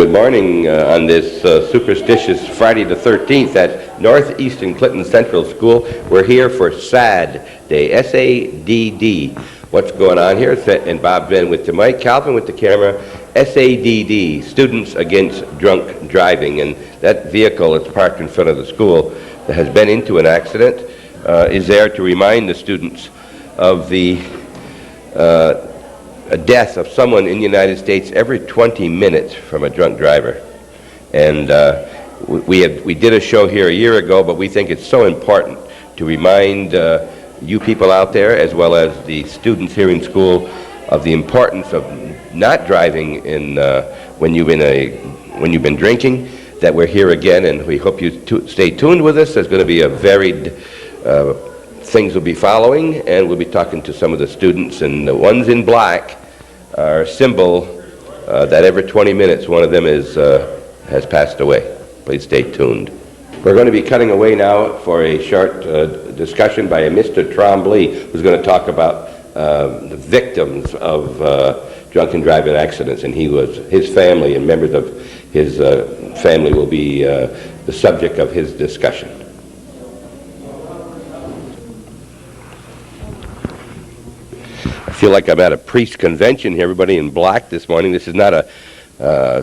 Good morning on this superstitious Friday the 13th at Northeastern Clinton Central School. We're here for SAD Day, S-A-D-D. What's going on here? And Bob's been with the mic, Calvin with the camera. SADD, Students Against Drunk Driving. And that vehicle that's parked in front of the school that has been into an accident is there to remind the students of the a death of someone in the United States every 20 minutes from a drunk driver. And we did a show here a year ago, but we think it's so important to remind you people out there, as well as the students here in school, of the importance of not driving when you've been drinking. That we're here again, and we hope you stay tuned with us. There's going to be a varied things will be following, and we'll be talking to some of the students, and the ones in black are a symbol that every 20 minutes one of them has passed away. Please stay tuned. We're going to be cutting away now for a short discussion by a Mr. Trombley, who's going to talk about the victims of drunken driving accidents, and his family and members of his family will be the subject of his discussion. I feel like I'm at a priest convention here, everybody in black this morning. This is not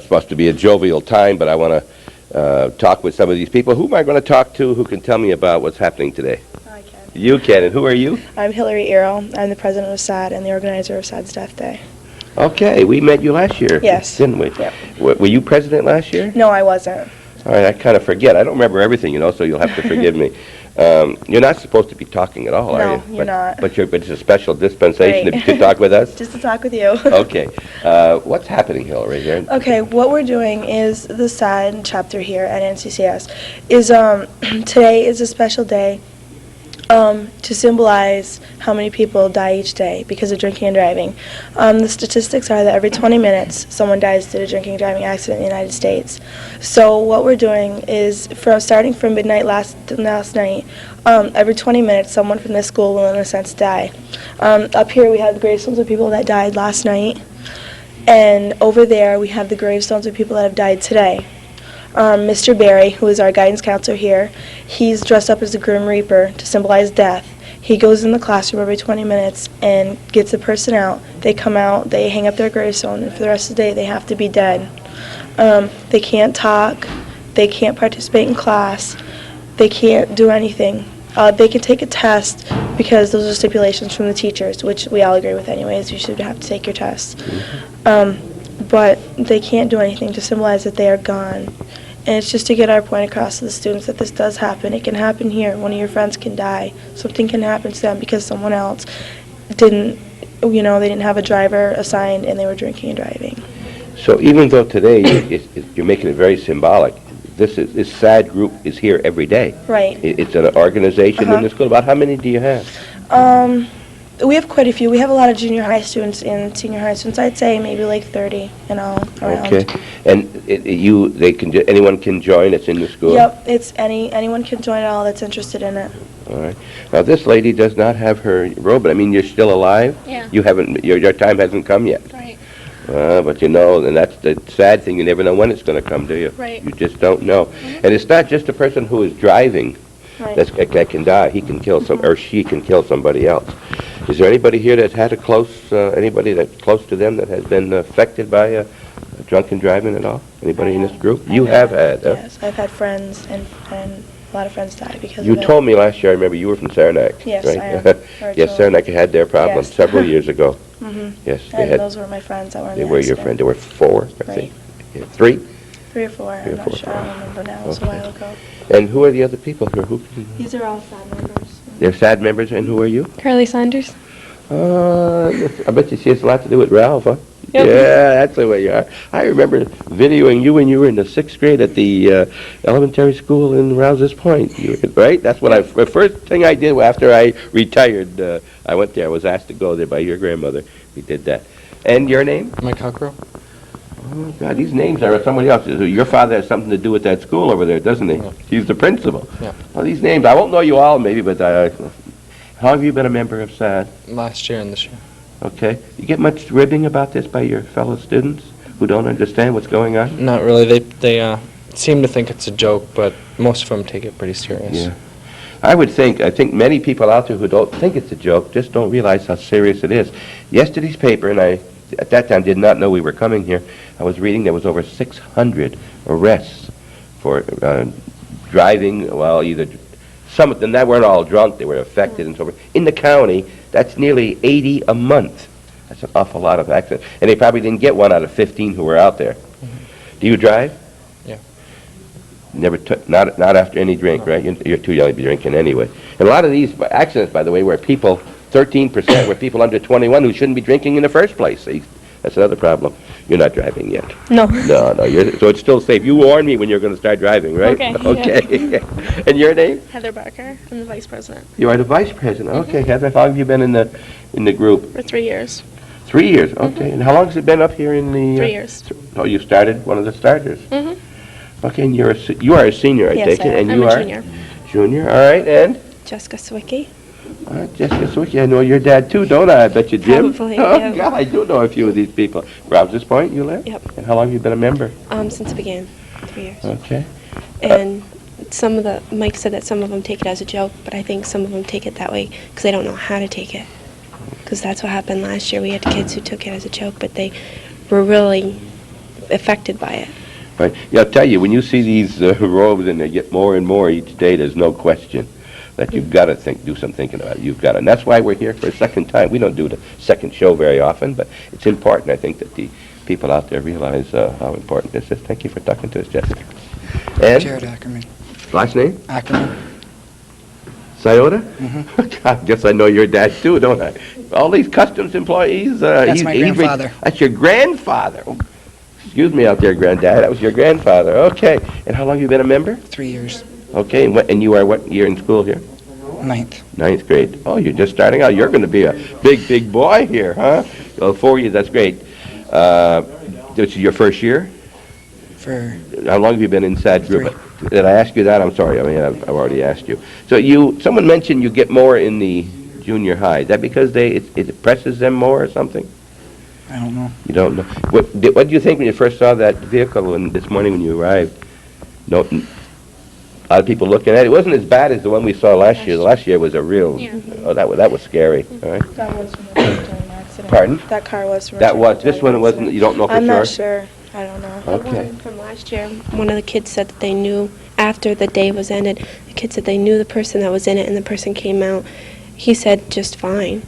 supposed to be a jovial time, but I want to talk with some of these people. Who am I going to talk to who can tell me about what's happening today? I can. You can, and who are you? I'm Hillary Earle. I'm the president of SAD and the organizer of SAD's Death Day. Okay, we met you last year. Yes. Didn't we? Yep. Were you president last year? No, I wasn't. All right, I kind of forget. I don't remember everything, so you'll have to forgive me. You're not supposed to be talking at all, are you? No, you're not. But it's a special dispensation Right. if you could talk with us? Just to talk with you. Okay. What's happening, Hillary, here? Okay, what we're doing is the SAD chapter here at NCCS is today is a special day to symbolize how many people die each day because of drinking and driving. The statistics are that every 20 minutes someone dies due to drinking and driving accident in the United States. So what we're doing is, starting from midnight last night, every 20 minutes someone from this school will in a sense die. Up here we have the gravestones of people that died last night, and over there we have the gravestones of people that have died today. Mr. Barry, who is our guidance counselor here, he's dressed up as the Grim Reaper to symbolize death. He goes in the classroom every 20 minutes and gets the person out. They come out, they hang up their gravestone, and for the rest of the day they have to be dead. They can't talk, they can't participate in class, they can't do anything. They can take a test because those are stipulations from the teachers, which we all agree with anyways. You should have to take your test. But they can't do anything to symbolize that they are gone. And it's just to get our point across to the students that this does happen. It can happen here. One of your friends can die. Something can happen to them because someone else didn't, they didn't have a driver assigned and they were drinking and driving. So even though today you're making it very symbolic, this SAD group is here every day. Right. It's an organization in the school. About how many do you have? We have quite a few. We have a lot of junior high students and senior high students. I'd say maybe like 30 in all around. Okay. And anyone can join? It's in the school? Yep. It's anyone can join at all that's interested in it. All right. Now this lady does not have her robe, but I mean, you're still alive? Yeah. You haven't, your time hasn't come yet. Right. But and that's the sad thing, you never know when it's going to come, do you? Right. You just don't know. And it's not just the person who is driving Right. that can die. He can kill or she can kill somebody else. Is there anybody here that's had anybody that's close to them that has been affected by drunken driving at all? Anybody in this group? You have had, huh? Yes, I've had friends and a lot of friends die because You of it. told me last year, I remember you were from Saranac, Yes, right? I am. Yes, Saranac had their problems Yes. several years ago. Yes, they And had. those were my friends that were in They the were your accident. friends. There were 4, I think. Yeah, 3? 3 or 4, I'm or not 4. sure. I don't remember now. It was a Okay. while ago. And who are the other people here? These are all SAD members. They're SAD members, and who are you? Carly Saunders. I bet you she has a lot to do with Ralph, huh? Yep. Yeah, that's the way you are. I remember videoing you when you were in the 6th grade at the elementary school in Rouse's Point, right? That's what the first thing I did after I retired. I went there. I was asked to go there by your grandmother. We did that. And your name? Mike Cockrow. Oh, God, these names are somebody else. Your father has something to do with that school over there, doesn't he? Yeah. He's the principal. Yeah. Well, these names, I won't know you all maybe, but how long have you been a member of SAD? Last year and this year. Okay. You get much ribbing about this by your fellow students? who don't understand what's going on? Not really. They seem to think it's a joke, but most of them take it pretty serious. Yeah. I think many people out there who don't think it's a joke just don't realize how serious it is. Yesterday's paper, and I, at that time, did not know we were coming here, I was reading there was over 600 arrests for driving while either, some of them that weren't all drunk, they were affected and so forth. In the county, that's nearly 80 a month. That's an awful lot of accidents. And they probably didn't get 1 out of 15 who were out there. Do you drive? Yeah. Never took, not after any drink, right? You're too young to be drinking anyway. And a lot of these accidents, by the way, where people, 13% were people under 21 who shouldn't be drinking in the first place. See, that's another problem. You're not driving yet. No. No, so it's still safe. You warn me when you're going to start driving, right? Okay. Okay. And your name? Heather Barker. I'm the vice president You are the vice president. Okay, Heather, how long have you been in the group? for 3 years. 3 years, okay. And how long has it been up here in the... 3 years. Oh, you started one of the starters. Mm-hmm. Okay, and you are a senior, I Yes, take I it, am. and I'm you a are? junior. Junior, all right, and? Jessica Swicky. Jessica Swicky, I know your dad too, don't I? I bet you, Jim? Probably, Oh, yeah. God, I do know a few of these people. Rouse's Point, you live? Yep. And how long have you been a member? Since it began, 3 years. Okay. And Mike said that some of them take it as a joke, but I think some of them take it that way because they don't know how to take it. Because that's what happened last year. We had kids who took it as a joke, but they were really affected by it. Right. Yeah, I'll tell you, when you see these robes and they get more and more each day, there's no question that you've got to do some thinking about it. You've got to. And that's why we're here for a second time. We don't do the second show very often, but it's important, I think, that the people out there realize how important this is. Thank you for talking to us, Jessica. And Jared Ackerman. last name? Ackerman. Sciota? Mm-hmm. I guess I know your dad too, don't I? All these customs employees. That's my grandfather. That's your grandfather. Oh, excuse me out there, Granddad. That was your grandfather. Okay. And how long have you been a member? 3 years. Okay. And you are what year in school here? 9th. 9th grade. Oh, you're just starting out. You're going to be a big boy here, huh? Well, 4 years. That's great. This is your first year? For How long have you been inside group? 3. Did I ask you that? I'm sorry. I mean, I've already asked you. So someone mentioned you get more in the junior high. Is that because it presses them more or something? I don't know. You don't know. What did you think when you first saw that vehicle this morning when you arrived? No, a lot of people looking at it. It wasn't as bad as the one we saw last year. The last year was a real. Yeah. Oh, that was scary. All right. That was from a drunk accident. Pardon? That car was from a That drunk was. This one wasn't. accident. You don't know for I'm sure. not sure. I don't know. The Okay. one from last year, one of the kids said that they knew after the day was ended, the kid said they knew the person that was in it and the person came out. He said just fine.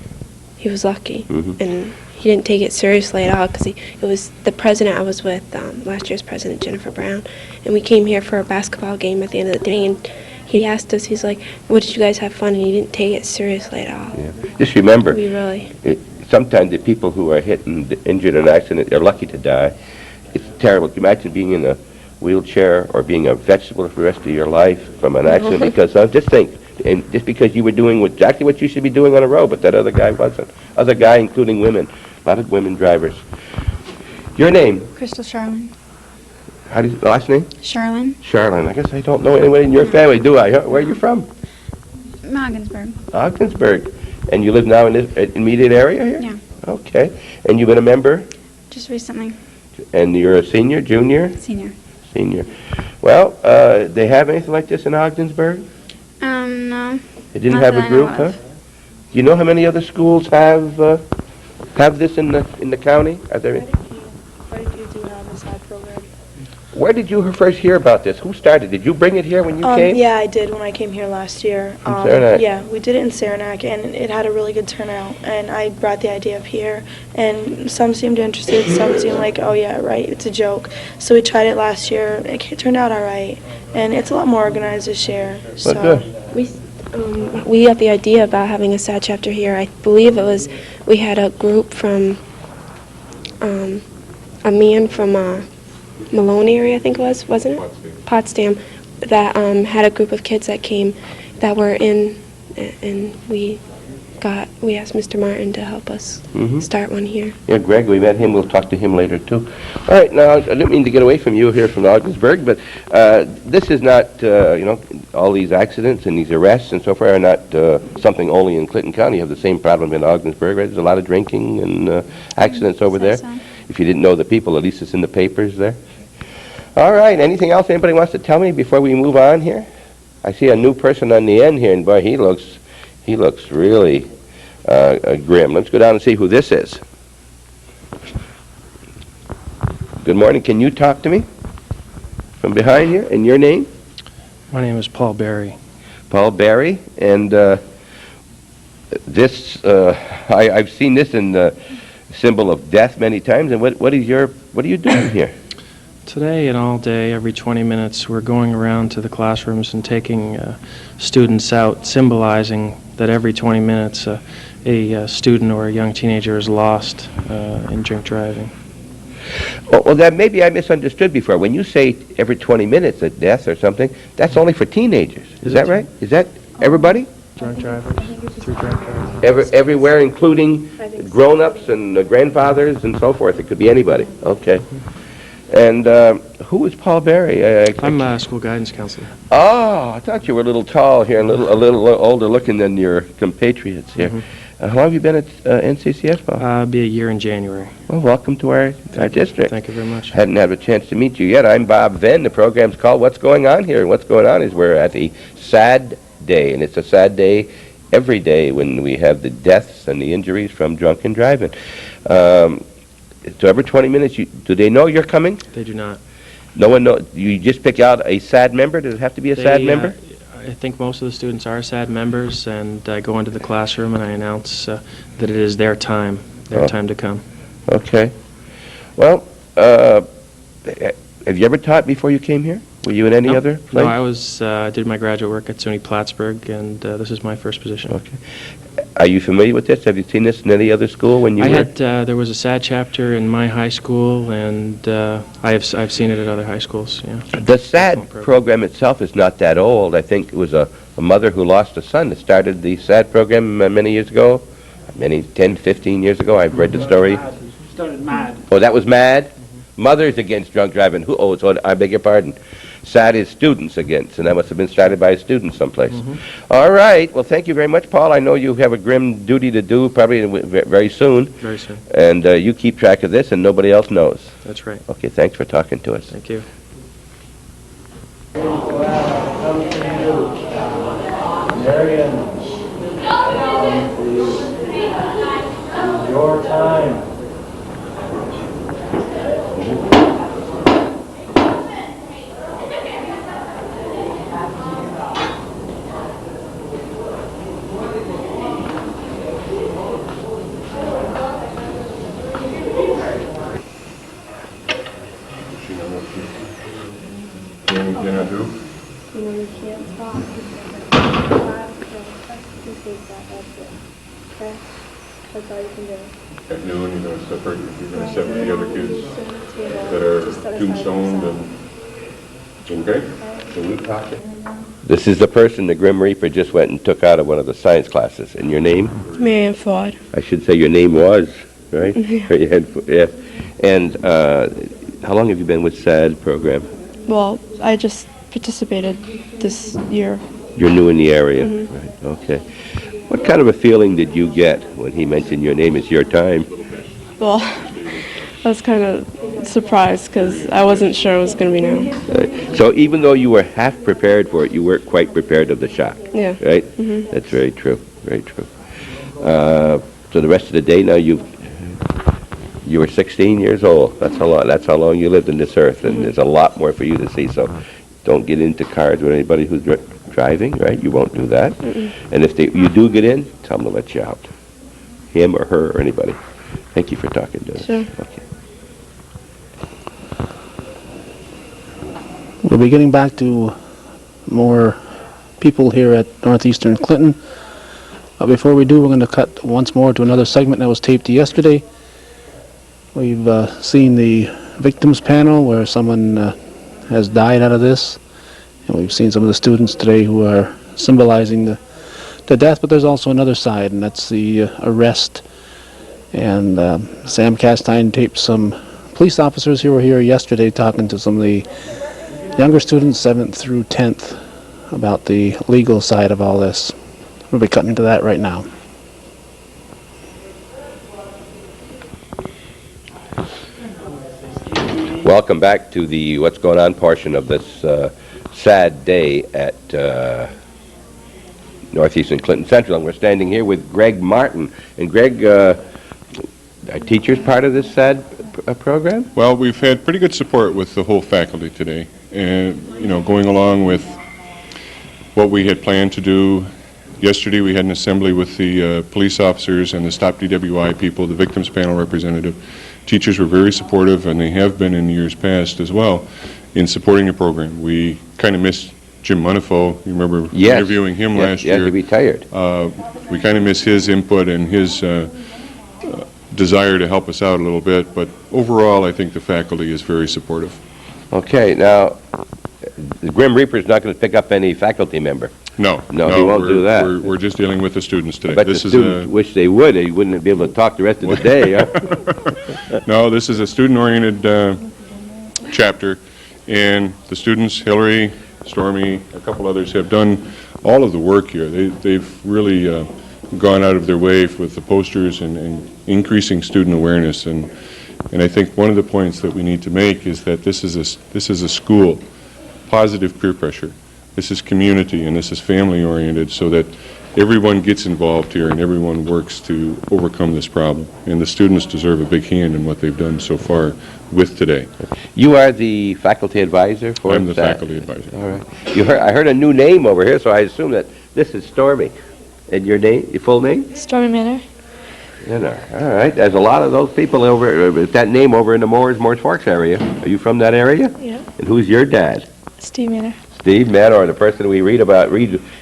He was lucky. Mhm. And he didn't take it seriously at all because it was the president I was with, last year's president, Jennifer Brown, and we came here for a basketball game at the end of the day, and he asked us, he's like, what, did you guys have fun? And he didn't take it seriously at all. Yeah. Just remember, We really, sometimes the people who are hit and injured in an accident, they're lucky to die. It's terrible. Can you imagine being in a wheelchair or being a vegetable for the rest of your life from an accident? Because just think, and just because you were doing exactly what you should be doing on a road, but that other guy wasn't. Other guy, including women, a lot of women drivers. Your name? Crystal Charlin. How do you, last name? Charlin. Charlene. I guess I don't know anyone in your family, do I? Where are you from? Mogginsburg. Ogdensburg. And you live now in this immediate area here? Yeah. Okay. And you've been a member? Just recently. And you're a senior, junior? Senior. Senior. Well, they have anything like this in Ogdensburg? No. They didn't Not have that a I group, know huh? of. Do you know how many other schools have this in the county? Are there? Quite a few do have a side program. Where did you first hear about this? Who started? Did you bring it here when you came? Yeah, I did when I came here last year. Saranac? Yeah, we did it in Saranac, and it had a really good turnout. And I brought the idea up here, and some seemed interested, some seemed like, oh yeah, right, it's a joke. So we tried it last year. It turned out all right, and it's a lot more organized this year. So. good. we got the idea about having a sad chapter here. I believe it was, we had a group from, a man from Malone area, I think it was, wasn't it? Potsdam. That had a group of kids that came that were in, and we asked Mr. Martin to help us start one here. Yeah, Greg, we met him. We'll talk to him later, too. All right, now, I didn't mean to get away from you here from Ogdensburg, but this is not, all these accidents and these arrests and so forth are not something only in Clinton County. You have the same problem in Ogdensburg, right? There's a lot of drinking and accidents over there. So. if you didn't know the people, at least it's in the papers there. All right, anything else anybody wants to tell me before we move on here? I see a new person on the end here, and boy, he looks really grim. Let's go down and see who this is. Good morning. Can you talk to me from behind here? And your name? My name is Paul Barry. Paul Barry. And this, I've seen this in the symbol of death many times. And what are you doing here? Today and all day, every 20 minutes, we're going around to the classrooms and taking students out, symbolizing that every 20 minutes a student or a young teenager is lost in drink driving. Well, that maybe I misunderstood before. When you say every 20 minutes a death or something, that's only for teenagers. Is that right? Is that everybody? Drunk drivers, through drunk drivers. Everywhere, including grown-ups and grandfathers and so forth. It could be anybody. Okay. And who is Paul Barry? I'm a school guidance counselor. Oh, I thought you were a little tall here, and a little older looking than your compatriots here. How long have you been at NCCS, Paul? It'll be a year in January. Well, welcome to our district. Thank you very much. Hadn't had a chance to meet you yet. I'm Bob Venn. The program's called What's Going On Here? And what's going on is we're at a sad day, and it's a sad day every day when we have the deaths and the injuries from drunken driving. So every 20 minutes, do they know you're coming? They do not. No one knows. You just pick out a sad member? Does it have to be a sad member? I think most of the students are SAD members, and I go into the classroom and I announce that it is their time to come. Okay. Well, have you ever taught before you came here? Were you in any other place? No, I did my graduate work at SUNY Plattsburgh, and this is my first position. Okay. Are you familiar with this? Have you seen this in any other school when you were? There was a SAD chapter in my high school, and I've seen it at other high schools, yeah. The SAD program itself is not that old. I think it was a mother who lost a son that started the SAD program many years ago, 10, 15 years ago. I've read the story. Started MAD. Oh, that was MAD? Mothers Against Drunk Driving. So I beg your pardon. SAD is Students Against, and that must have been started by a student someplace. All right. Well, thank you very much, Paul. I know you have a grim duty to do probably very soon. Very soon. And you keep track of this, and nobody else knows. That's right. Okay, thanks for talking to us. Thank you. Your time. That's all you can do. At noon, you're going to separate the other kids that are tombstoned and, okay? So we talking. This is the person the Grim Reaper just went and took out of one of the science classes. And your name? Marianne Ford. I should say your name was, right? Yeah. And how long have you been with SAD program? Well, I just participated this year. You're new in the area, right? Okay. What kind of a feeling did you get when he mentioned your name? It's your time. Well, I was kind of surprised because I wasn't sure it was going to be now. So even though you were half prepared for it, you weren't quite prepared of the shock. Yeah. Right? That's very true. Very true. So the rest of the day now you were 16 years old. That's a lot. That's how long you lived on this earth, and there's a lot more for you to see. So don't get into cars with anybody who's driving, right? You won't do that. And if you do get in, tell them to let you out. Him or her or anybody. Thank you for talking to us. Sure. Okay. We'll be getting back to more people here at Northeastern Clinton. But before we do, we're going to cut once more to another segment that was taped yesterday. We've seen the victims panel where someone has died out of this. And we've seen some of the students today who are symbolizing the death, but there's also another side, and that's the arrest. And Sam Castine taped some police officers who were here yesterday talking to some of the younger students, 7th through 10th, about the legal side of all this. We'll be cutting into that right now. Welcome back to the What's Going On portion of this sad day at Northeastern Clinton Central. And we're standing here with Greg Martin. And Greg, are teachers part of this sad program? Well, we've had pretty good support with the whole faculty today. And, going along with what we had planned to do. Yesterday we had an assembly with the police officers and the Stop DWI people, the victims panel representative. Teachers were very supportive, and they have been in years past as well, in supporting the program. We kind of missed Jim Munifo. You remember interviewing him last year? Yes, he retired. We kind of miss his input and his desire to help us out a little bit, but overall I think the faculty is very supportive. Okay, now, the Grim Reaper's not going to pick up any faculty member. No, he won't do that. We're just dealing with the students today. But the students wish they would. They wouldn't be able to talk the rest of the day. Huh? No, this is a student-oriented chapter, and the students, Hillary, Stormy, a couple others, have done all of the work here. They've really gone out of their way with the posters and increasing student awareness. And I think one of the points that we need to make is that this is a school, positive peer pressure. This is community, and this is family-oriented, so that everyone gets involved here and everyone works to overcome this problem. And the students deserve a big hand in what they've done so far with today. You are the faculty advisor for I'm the faculty advisor. All right. I heard a new name over here, so I assume that this is Stormy. And your name, your full name? Stormy Manor. Manor. All right. There's a lot of those people over with that name over in the Morris Forks area. Are you from that area? Yeah. And who's your dad? Steve Manor. Steve Manor, the person we read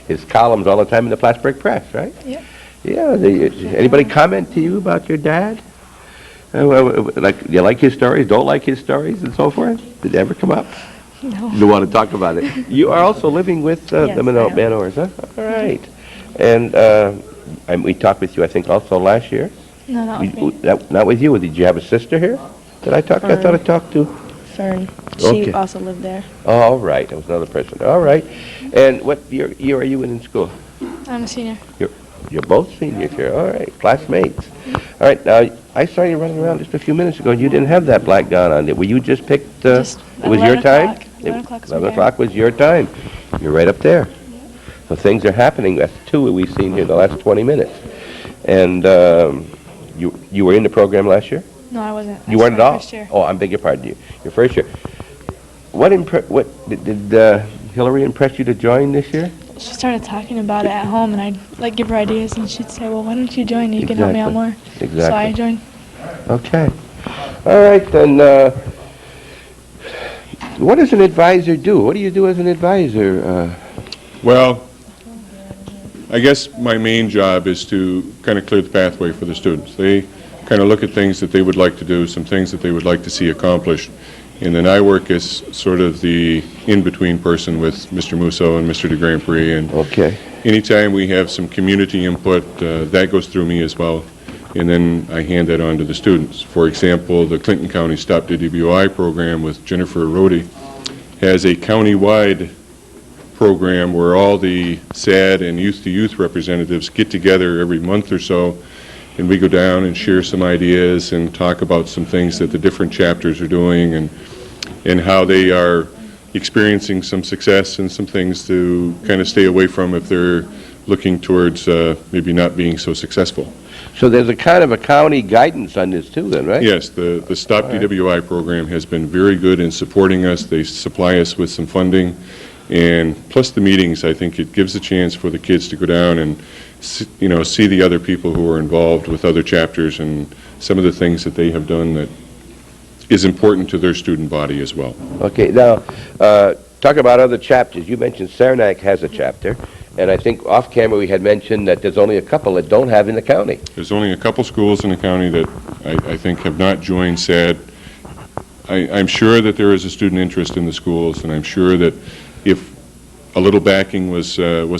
his columns all the time in the Plattsburgh Press, right? Yep. Yeah. Anybody comment to you about your dad? Like, do you like his stories, don't like his stories, and so forth? Did it ever come up? No. You want to talk about it? You are also living with the Yes, Manors, huh? All right. And we talked with you, I think, also last year. No, not with me. Not with you. Did you have a sister here? Did I talk? I thought I talked to. Fern. She Okay. also lived there. Oh, all right. That was another person. All right. And what year are you in school? I'm a senior. You're both seniors here. All right. Classmates. All right. Now, I saw you running around just a few minutes ago. You didn't have that black gown on. Were you just picked? Just it was your 11 time? o'clock. 11 o'clock was 11 my o'clock was your time. You're right up there. So things are happening. That's two we've seen here in the last 20 minutes. And you were in the program last year? No, I wasn't. You weren't at all? First year. Oh, I beg your pardon. Your first year. What did Hillary impress you to join this year? She started talking about it at home, and I'd give her ideas, and she'd say, well, why don't you join? You can help me out more. Exactly. So I joined. Okay. All right, then. What does an advisor do? What do you do as an advisor? Well, I guess my main job is to kind of clear the pathway for the students. They kind of look at things that they would like to do, some things that they would like to see accomplished. And then I work as sort of the in-between person with Mr. Musso and Mr. de Grand Prix. And Okay. anytime we have some community input, that goes through me as well. And then I hand that on to the students. For example, the Clinton County Stop DWI program with Jennifer Rhodey has a county-wide program where all the SAD and youth-to-youth representatives get together every month or so, and we go down and share some ideas and talk about some things that the different chapters are doing and how they are experiencing some success and some things to kind of stay away from if they're looking towards maybe not being so successful. So there's a kind of a county guidance on this too, then, right? Yes, the Stop DWI program has been very good in supporting us. They supply us with some funding, and plus the meetings, I think it gives a chance for the kids to go down and see the other people who are involved with other chapters and some of the things that they have done that is important to their student body as well. Okay, now, talk about other chapters. You mentioned Saranac has a chapter, and I think off-camera we had mentioned that there's only a couple that don't have in the county. There's only a couple schools in the county that I think have not joined SAD. I'm sure that there is a student interest in the schools, and I'm sure that if a little backing was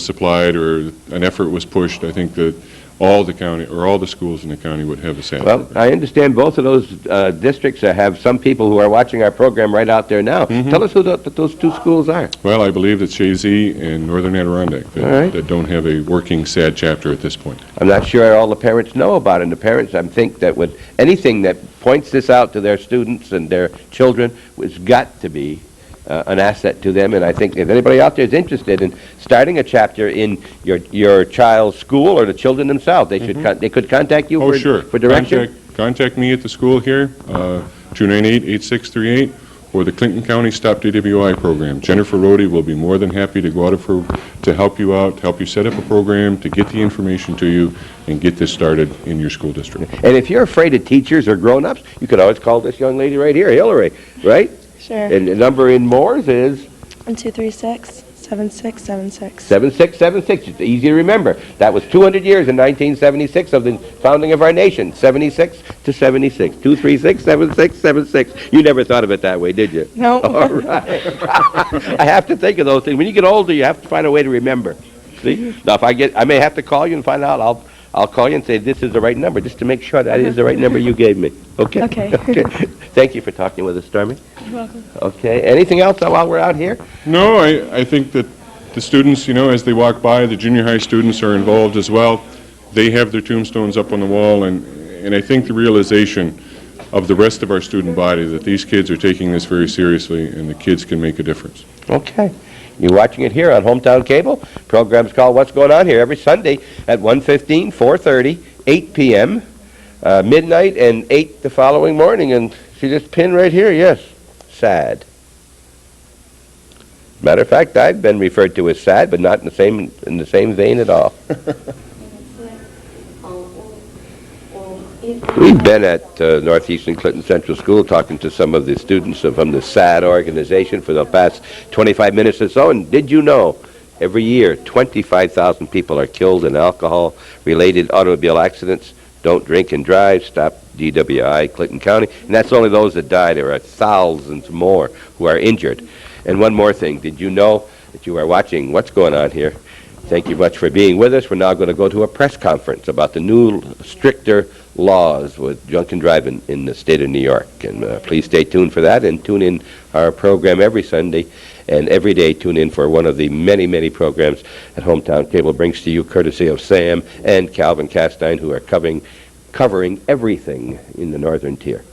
supplied or an effort was pushed, I think that all the county, or all the schools in the county would have a SAD Well, program. I understand both of those districts have some people who are watching our program right out there now. Tell us who those two schools are. Well, I believe it's Shazy and Northern Adirondack All right. that don't have a working SAD chapter at this point. I'm not sure all the parents know about it, and the parents, I think that with anything that points this out to their students and their children, has got to be an asset to them. And I think if anybody out there is interested in starting a chapter in your child's school or the children themselves, they should they could contact you Oh, sure. for direction. Contact me at the school here, 298-8638, or the Clinton County Stop DWI program. Jennifer Rohde will be more than happy to go out of her, to help you out, to help you set up a program, to get the information to you, and get this started in your school district. And if you're afraid of teachers or grown-ups, you could always call this young lady right here, Hillary, right? Sure. And the number in Moore's is 236-7676. 7676. It's easy to remember. That was 200 years in 1976 of the founding of our nation. 76 to 76. 236-7676. You never thought of it that way, did you? No. All right. I have to think of those things. When you get older, you have to find a way to remember. See? Now, if I may have to call you and find out. I'll call you and say this is the right number, just to make sure that is the right number you gave me. Okay? Okay. Okay. Thank you for talking with us, Stormy. You're welcome. Okay. Anything else while we're out here? No, I think that the students, as they walk by, the junior high students are involved as well. They have their tombstones up on the wall, and I think the realization of the rest of our student body that these kids are taking this very seriously, and the kids can make a difference. Okay. You're watching it here on Hometown Cable. Program's called What's Going On Here every Sunday at 1:15, 4:30, 8 p.m., midnight, and 8 the following morning. And see this pin right here? Yes. SAD. Matter of fact, I've been referred to as sad, but not in the same vein at all. We've been at Northeastern Clinton Central School talking to some of the students from the SAD organization for the past 25 minutes or so, and did you know every year 25,000 people are killed in alcohol-related automobile accidents? Don't drink and drive, stop DWI, Clinton County, and that's only those that die. There are thousands more who are injured. And one more thing, did you know that you are watching What's Going On Here? Thank you much for being with us. We're now going to go to a press conference about the new, stricter laws with drunken driving in the state of New York. And please stay tuned for that, and tune in our program every Sunday, and every day tune in for one of the many, many programs that Hometown Cable brings to you, courtesy of Sam and Calvin Castine, who are covering everything in the Northern Tier.